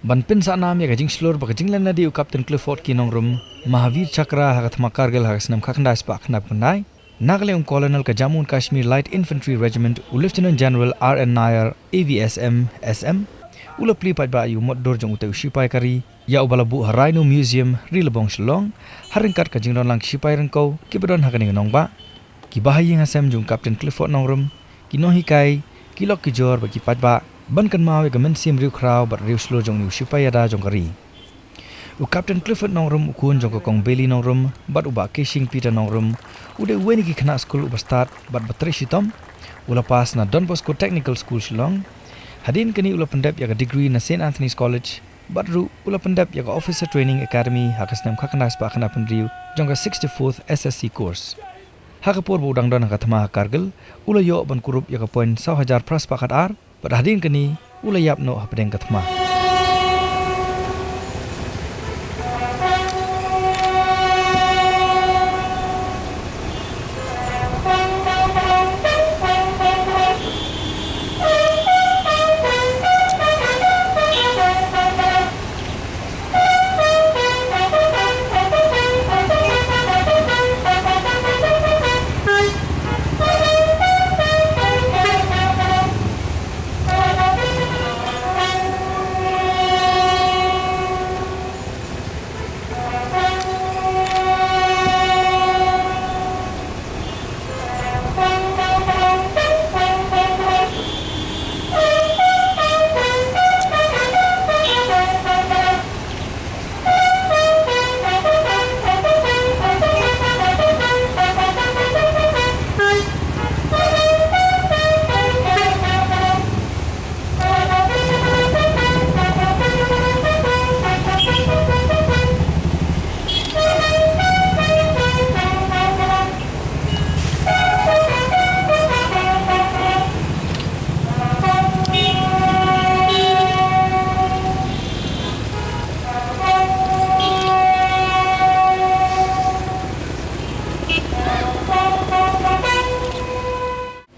Banpin sa nam ya gajing slur ba gajing lan na di Captain Clifford Kinongrum Mahavir Chakra hagat Kargil hagas nam khakndas pa khnap kunai Nagle Colonel ka Jammu and Kashmir Light Infantry Regiment Lieutenant General R.N. Nair AVSM SM ula pli pat ba yu mod dor jong uteu sipai kari ya ubalabu Rhino Museum rilbong Shillong haringkat ka jingron lang sipai rengkau kibedon hakaning nong ba ki bahaying asem jong Captain Clifford Nongrum ki nohikai ki lok ki jor ba ki pat ba ban kan mawe gamen sim riu kraw bat riu slo jong niu sipai ada jong kari u Captain Clifford Nongrum ukun jong kong Bailey Nongrum bat uba Kishing Peter Nongrum ude weni ki khana school uba start bat batri shitom ula pas na Don Bosco Technical School Shillong hadin kini ula pendap ya degree na St Anthony's College bat ru ula pendap ya Officer Training Academy hakas nam khaknas pa khana pendriu jong ka 64th SSC course hakapur budang don hakathma Kargil ula yo ban kurup ya point 1000 pras pakat ar bat hadin kini ula yap no hapdeng kathma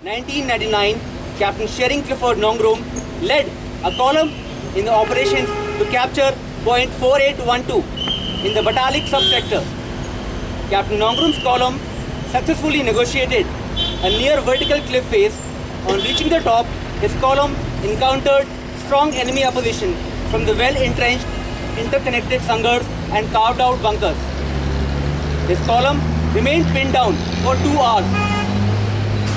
In 1999, Captain Shering Clifford Nongrum led a column in the operations to capture point 4812 in the Batalik subsector. Captain Nongrum's column successfully negotiated a near vertical cliff face. On reaching the top, his column encountered strong enemy opposition from the well-entrenched, interconnected sangars and carved-out bunkers. His column remained pinned down for 2 hours.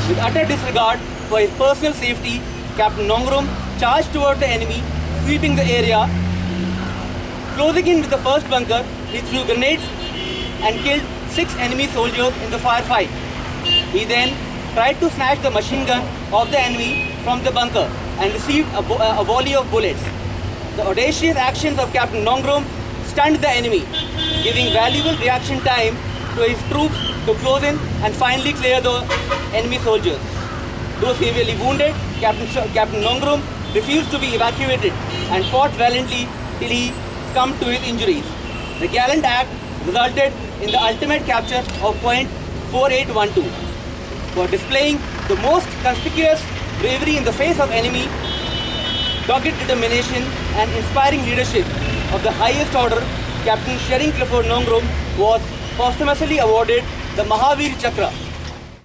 With utter disregard for his personal safety, Captain Nongrum charged toward the enemy, sweeping the area. Closing in with the first bunker, he threw grenades and killed 6 enemy soldiers in the firefight. He then tried to snatch the machine gun of the enemy from the bunker and received a volley of bullets. The audacious actions of Captain Nongrum stunned the enemy, giving valuable reaction time to his troops to close in and finally clear the enemy soldiers. Though severely wounded, Captain Nongrum refused to be evacuated and fought valiantly till he succumbed to his injuries. The gallant act resulted in the ultimate capture of point 4812. For displaying the most conspicuous bravery in the face of enemy, dogged determination and inspiring leadership of the highest order, Captain Shering Clifford Nongrum was posthumously awarded the Mahavir Chakra.